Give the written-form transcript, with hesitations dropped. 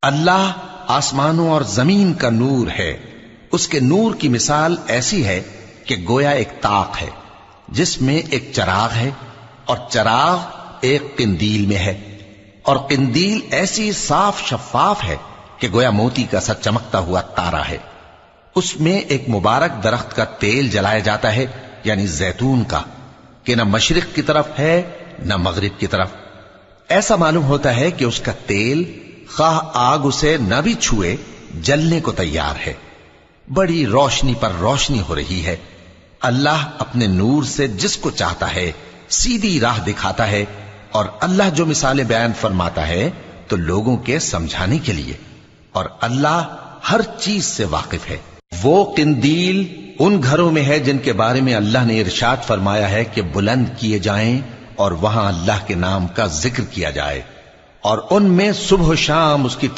اللہ آسمانوں اور زمین کا نور ہے، اس کے نور کی مثال ایسی ہے کہ گویا ایک طاق ہے جس میں ایک چراغ ہے، اور چراغ ایک قندیل میں ہے، اور قندیل ایسی صاف شفاف ہے کہ گویا موتی کا سا چمکتا ہوا تارا ہے۔ اس میں ایک مبارک درخت کا تیل جلایا جاتا ہے، یعنی زیتون کا، کہ نہ مشرق کی طرف ہے نہ مغرب کی طرف۔ ایسا معلوم ہوتا ہے کہ اس کا تیل خواہ آگ اسے نہ بھی چھوئے جلنے کو تیار ہے۔ بڑی روشنی پر روشنی ہو رہی ہے۔ اللہ اپنے نور سے جس کو چاہتا ہے سیدھی راہ دکھاتا ہے، اور اللہ جو مثالیں بیان فرماتا ہے تو لوگوں کے سمجھانے کے لیے، اور اللہ ہر چیز سے واقف ہے۔ وہ قندیل ان گھروں میں ہے جن کے بارے میں اللہ نے ارشاد فرمایا ہے کہ بلند کیے جائیں اور وہاں اللہ کے نام کا ذکر کیا جائے، اور ان میں صبح و شام اس کی